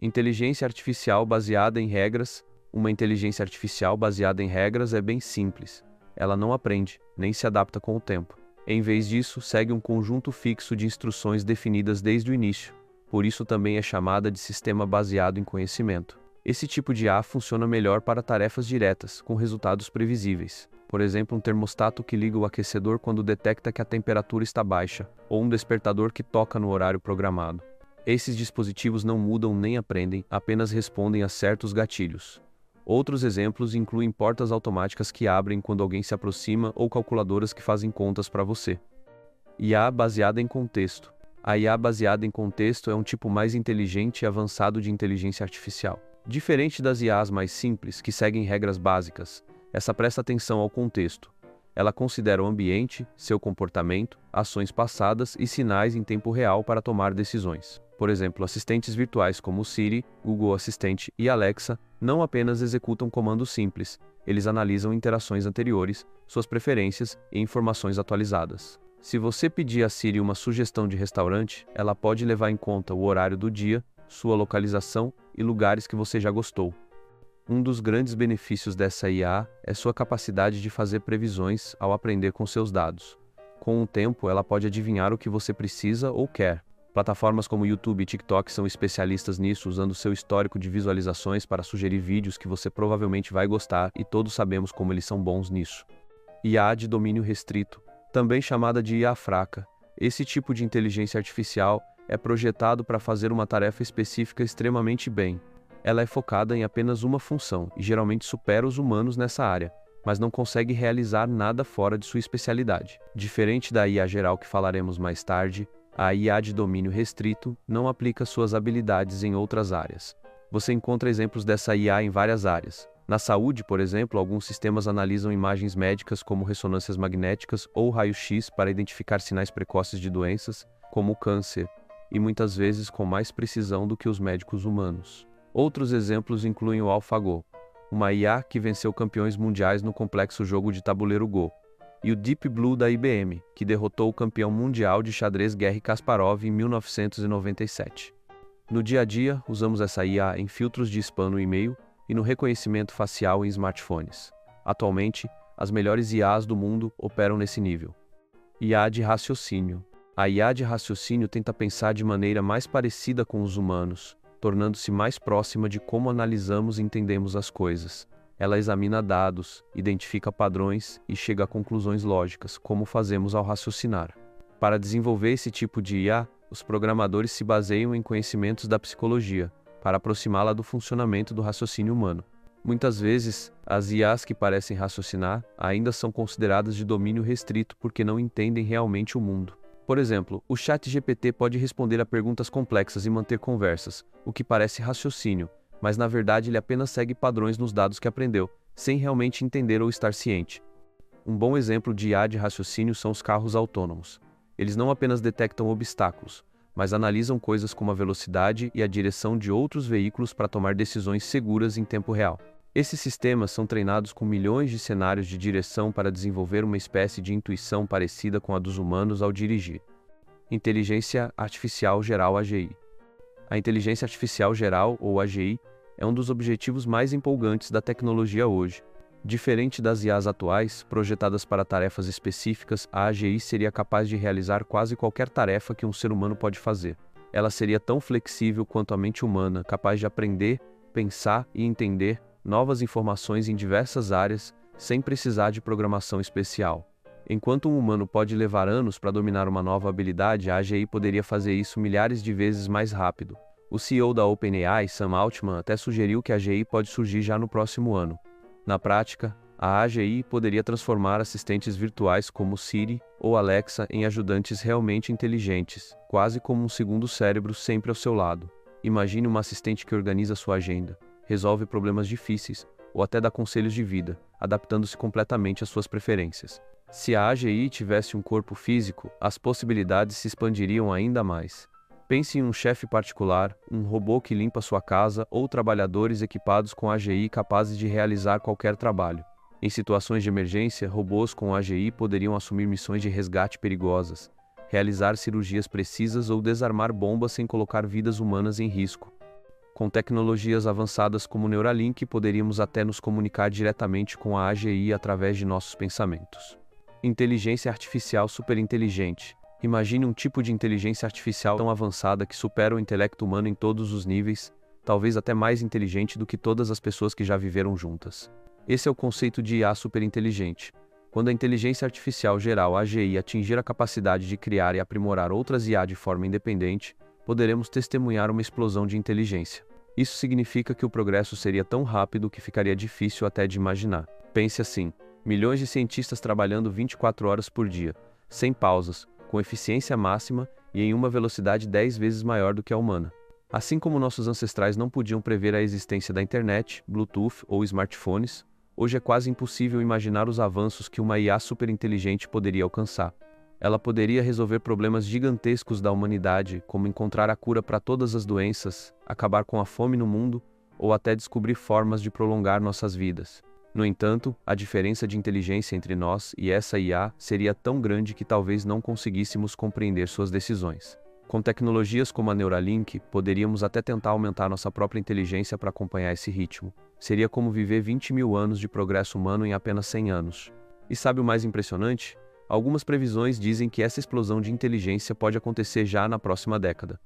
Inteligência artificial baseada em regras. Uma inteligência artificial baseada em regras é bem simples. Ela não aprende, nem se adapta com o tempo. Em vez disso, segue um conjunto fixo de instruções definidas desde o início. Por isso também é chamada de sistema baseado em conhecimento. Esse tipo de IA funciona melhor para tarefas diretas, com resultados previsíveis. Por exemplo, um termostato que liga o aquecedor quando detecta que a temperatura está baixa, ou um despertador que toca no horário programado. Esses dispositivos não mudam nem aprendem, apenas respondem a certos gatilhos. Outros exemplos incluem portas automáticas que abrem quando alguém se aproxima ou calculadoras que fazem contas para você. IA baseada em contexto. A IA baseada em contexto é um tipo mais inteligente e avançado de inteligência artificial. Diferente das IAs mais simples, que seguem regras básicas, essa presta atenção ao contexto. Ela considera o ambiente, seu comportamento, ações passadas e sinais em tempo real para tomar decisões. Por exemplo, assistentes virtuais como o Siri, Google Assistente e Alexa não apenas executam comandos simples, eles analisam interações anteriores, suas preferências e informações atualizadas. Se você pedir a Siri uma sugestão de restaurante, ela pode levar em conta o horário do dia, sua localização e lugares que você já gostou. Um dos grandes benefícios dessa IA é sua capacidade de fazer previsões ao aprender com seus dados. Com o tempo, ela pode adivinhar o que você precisa ou quer. Plataformas como YouTube e TikTok são especialistas nisso, usando seu histórico de visualizações para sugerir vídeos que você provavelmente vai gostar, e todos sabemos como eles são bons nisso. IA de domínio restrito, também chamada de IA fraca. Esse tipo de inteligência artificial é projetado para fazer uma tarefa específica extremamente bem. Ela é focada em apenas uma função e geralmente supera os humanos nessa área, mas não consegue realizar nada fora de sua especialidade. Diferente da IA geral que falaremos mais tarde, a IA de domínio restrito não aplica suas habilidades em outras áreas. Você encontra exemplos dessa IA em várias áreas. Na saúde, por exemplo, alguns sistemas analisam imagens médicas como ressonâncias magnéticas ou raio-x para identificar sinais precoces de doenças, como o câncer, e muitas vezes com mais precisão do que os médicos humanos. Outros exemplos incluem o AlphaGo, uma IA que venceu campeões mundiais no complexo jogo de tabuleiro Go, e o Deep Blue da IBM, que derrotou o campeão mundial de xadrez Garry Kasparov em 1997. No dia a dia, usamos essa IA em filtros de spam no e-mail e no reconhecimento facial em smartphones. Atualmente, as melhores IAs do mundo operam nesse nível. IA de raciocínio. A IA de raciocínio tenta pensar de maneira mais parecida com os humanos, tornando-se mais próxima de como analisamos e entendemos as coisas. Ela examina dados, identifica padrões e chega a conclusões lógicas, como fazemos ao raciocinar. Para desenvolver esse tipo de IA, os programadores se baseiam em conhecimentos da psicologia, para aproximá-la do funcionamento do raciocínio humano. Muitas vezes, as IAs que parecem raciocinar ainda são consideradas de domínio restrito porque não entendem realmente o mundo. Por exemplo, o ChatGPT pode responder a perguntas complexas e manter conversas, o que parece raciocínio, mas na verdade ele apenas segue padrões nos dados que aprendeu, sem realmente entender ou estar ciente. Um bom exemplo de IA de raciocínio são os carros autônomos. Eles não apenas detectam obstáculos, mas analisam coisas como a velocidade e a direção de outros veículos para tomar decisões seguras em tempo real. Esses sistemas são treinados com milhões de cenários de direção para desenvolver uma espécie de intuição parecida com a dos humanos ao dirigir. Inteligência Artificial Geral (AGI). A inteligência artificial geral, ou AGI, é um dos objetivos mais empolgantes da tecnologia hoje. Diferente das IAs atuais, projetadas para tarefas específicas, a AGI seria capaz de realizar quase qualquer tarefa que um ser humano pode fazer. Ela seria tão flexível quanto a mente humana, capaz de aprender, pensar e entender novas informações em diversas áreas, sem precisar de programação especial. Enquanto um humano pode levar anos para dominar uma nova habilidade, a AGI poderia fazer isso milhares de vezes mais rápido. O CEO da OpenAI, Sam Altman, até sugeriu que a AGI pode surgir já no próximo ano. Na prática, a AGI poderia transformar assistentes virtuais como Siri ou Alexa em ajudantes realmente inteligentes, quase como um segundo cérebro sempre ao seu lado. Imagine uma assistente que organiza sua agenda, resolve problemas difíceis ou até dá conselhos de vida, adaptando-se completamente às suas preferências. Se a AGI tivesse um corpo físico, as possibilidades se expandiriam ainda mais. Pense em um chefe particular, um robô que limpa sua casa ou trabalhadores equipados com AGI capazes de realizar qualquer trabalho. Em situações de emergência, robôs com AGI poderiam assumir missões de resgate perigosas, realizar cirurgias precisas ou desarmar bombas sem colocar vidas humanas em risco. Com tecnologias avançadas como o Neuralink, poderíamos até nos comunicar diretamente com a AGI através de nossos pensamentos. Inteligência artificial superinteligente. Imagine um tipo de inteligência artificial tão avançada que supera o intelecto humano em todos os níveis, talvez até mais inteligente do que todas as pessoas que já viveram juntas. Esse é o conceito de IA superinteligente. Quando a inteligência artificial geral AGI atingir a capacidade de criar e aprimorar outras IA de forma independente, poderemos testemunhar uma explosão de inteligência. Isso significa que o progresso seria tão rápido que ficaria difícil até de imaginar. Pense assim: milhões de cientistas trabalhando 24 horas por dia, sem pausas, com eficiência máxima e em uma velocidade 10 vezes maior do que a humana. Assim como nossos ancestrais não podiam prever a existência da internet, Bluetooth ou smartphones, hoje é quase impossível imaginar os avanços que uma IA superinteligente poderia alcançar. Ela poderia resolver problemas gigantescos da humanidade, como encontrar a cura para todas as doenças, acabar com a fome no mundo, ou até descobrir formas de prolongar nossas vidas. No entanto, a diferença de inteligência entre nós e essa IA seria tão grande que talvez não conseguíssemos compreender suas decisões. Com tecnologias como a Neuralink, poderíamos até tentar aumentar nossa própria inteligência para acompanhar esse ritmo. Seria como viver 20.000 anos de progresso humano em apenas 100 anos. E sabe o mais impressionante? Algumas previsões dizem que essa explosão de inteligência pode acontecer já na próxima década.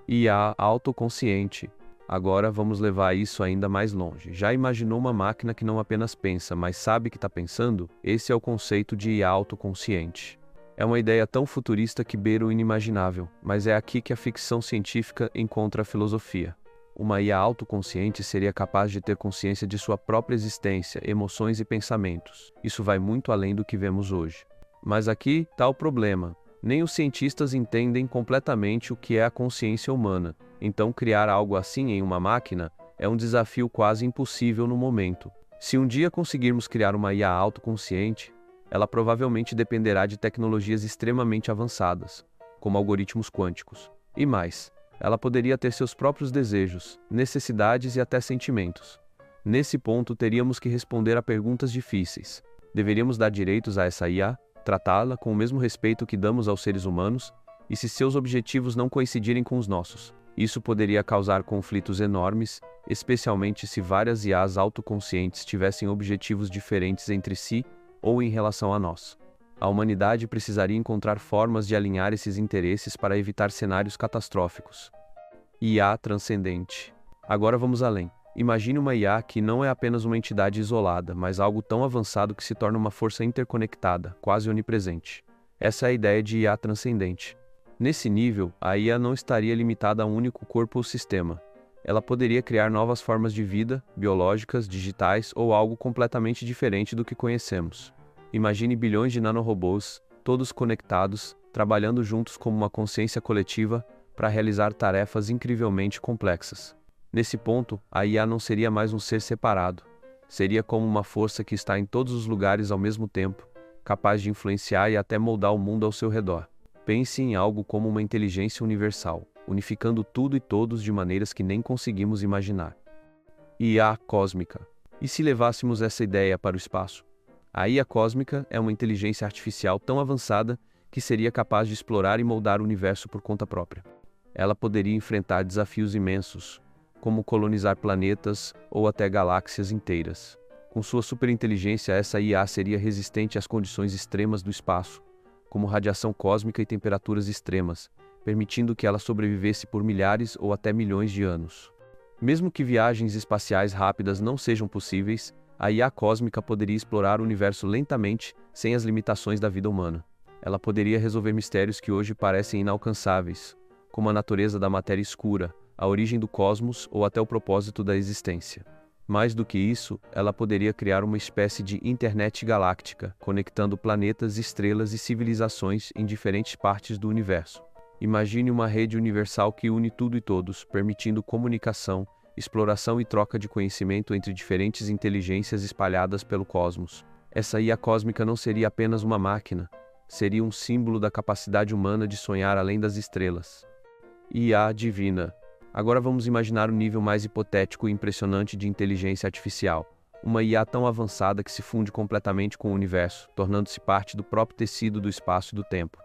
IA autoconsciente. Agora vamos levar isso ainda mais longe. Já imaginou uma máquina que não apenas pensa, mas sabe que está pensando? Esse é o conceito de IA autoconsciente. É uma ideia tão futurista que beira o inimaginável, mas é aqui que a ficção científica encontra a filosofia. Uma IA autoconsciente seria capaz de ter consciência de sua própria existência, emoções e pensamentos. Isso vai muito além do que vemos hoje. Mas aqui está o problema. Nem os cientistas entendem completamente o que é a consciência humana. Então, criar algo assim em uma máquina é um desafio quase impossível no momento. Se um dia conseguirmos criar uma IA autoconsciente, ela provavelmente dependerá de tecnologias extremamente avançadas, como algoritmos quânticos. E mais, ela poderia ter seus próprios desejos, necessidades e até sentimentos. Nesse ponto, teríamos que responder a perguntas difíceis. Deveríamos dar direitos a essa IA? Tratá-la com o mesmo respeito que damos aos seres humanos, e se seus objetivos não coincidirem com os nossos. Isso poderia causar conflitos enormes, especialmente se várias IAs autoconscientes tivessem objetivos diferentes entre si ou em relação a nós. A humanidade precisaria encontrar formas de alinhar esses interesses para evitar cenários catastróficos. IA transcendente. Agora vamos além. Imagine uma IA que não é apenas uma entidade isolada, mas algo tão avançado que se torna uma força interconectada, quase onipresente. Essa é a ideia de IA transcendente. Nesse nível, a IA não estaria limitada a um único corpo ou sistema. Ela poderia criar novas formas de vida, biológicas, digitais ou algo completamente diferente do que conhecemos. Imagine bilhões de nanorobôs, todos conectados, trabalhando juntos como uma consciência coletiva para realizar tarefas incrivelmente complexas. Nesse ponto, a IA não seria mais um ser separado. Seria como uma força que está em todos os lugares ao mesmo tempo, capaz de influenciar e até moldar o mundo ao seu redor. Pense em algo como uma inteligência universal, unificando tudo e todos de maneiras que nem conseguimos imaginar. IA cósmica. E se levássemos essa ideia para o espaço? A IA cósmica é uma inteligência artificial tão avançada que seria capaz de explorar e moldar o universo por conta própria. Ela poderia enfrentar desafios imensos, como colonizar planetas ou até galáxias inteiras. Com sua superinteligência, essa IA seria resistente às condições extremas do espaço, como radiação cósmica e temperaturas extremas, permitindo que ela sobrevivesse por milhares ou até milhões de anos. Mesmo que viagens espaciais rápidas não sejam possíveis, a IA cósmica poderia explorar o universo lentamente, sem as limitações da vida humana. Ela poderia resolver mistérios que hoje parecem inalcançáveis, como a natureza da matéria escura, a origem do cosmos ou até o propósito da existência. Mais do que isso, ela poderia criar uma espécie de internet galáctica, conectando planetas, estrelas e civilizações em diferentes partes do universo. Imagine uma rede universal que une tudo e todos, permitindo comunicação, exploração e troca de conhecimento entre diferentes inteligências espalhadas pelo cosmos. Essa IA cósmica não seria apenas uma máquina, seria um símbolo da capacidade humana de sonhar além das estrelas. IA divina. Agora vamos imaginar o nível mais hipotético e impressionante de inteligência artificial. Uma IA tão avançada que se funde completamente com o universo, tornando-se parte do próprio tecido do espaço e do tempo.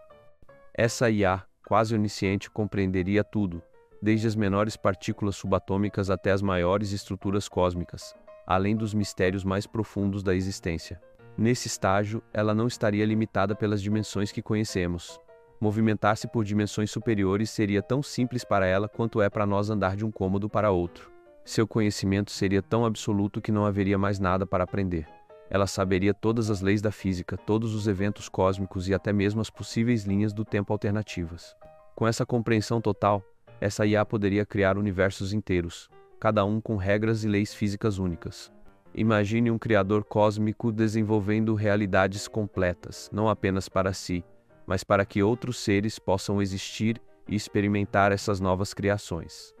Essa IA, quase onisciente, compreenderia tudo, desde as menores partículas subatômicas até as maiores estruturas cósmicas, além dos mistérios mais profundos da existência. Nesse estágio, ela não estaria limitada pelas dimensões que conhecemos. Movimentar-se por dimensões superiores seria tão simples para ela quanto é para nós andar de um cômodo para outro. Seu conhecimento seria tão absoluto que não haveria mais nada para aprender. Ela saberia todas as leis da física, todos os eventos cósmicos e até mesmo as possíveis linhas do tempo alternativas. Com essa compreensão total, essa IA poderia criar universos inteiros, cada um com regras e leis físicas únicas. Imagine um criador cósmico desenvolvendo realidades completas, não apenas para si, mas para que outros seres possam existir e experimentar essas novas criações.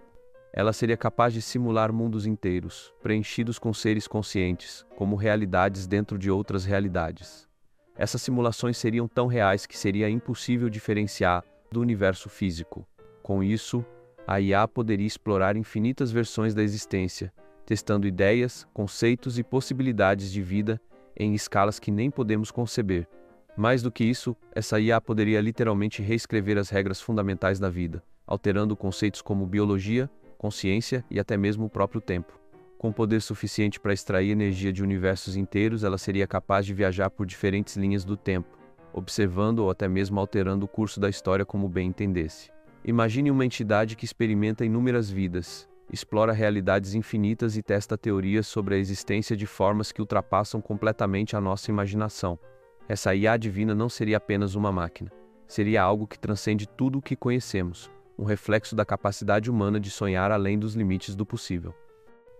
Ela seria capaz de simular mundos inteiros, preenchidos com seres conscientes, como realidades dentro de outras realidades. Essas simulações seriam tão reais que seria impossível diferenciar do universo físico. Com isso, a IA poderia explorar infinitas versões da existência, testando ideias, conceitos e possibilidades de vida em escalas que nem podemos conceber. Mais do que isso, essa IA poderia literalmente reescrever as regras fundamentais da vida, alterando conceitos como biologia, consciência e até mesmo o próprio tempo. Com poder suficiente para extrair energia de universos inteiros, ela seria capaz de viajar por diferentes linhas do tempo, observando ou até mesmo alterando o curso da história como bem entendesse. Imagine uma entidade que experimenta inúmeras vidas, explora realidades infinitas e testa teorias sobre a existência de formas que ultrapassam completamente a nossa imaginação. Essa IA divina não seria apenas uma máquina, seria algo que transcende tudo o que conhecemos, um reflexo da capacidade humana de sonhar além dos limites do possível.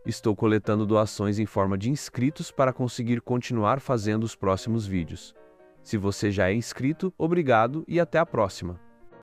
Estou coletando doações em forma de inscritos para conseguir continuar fazendo os próximos vídeos. Se você já é inscrito, obrigado e até a próxima!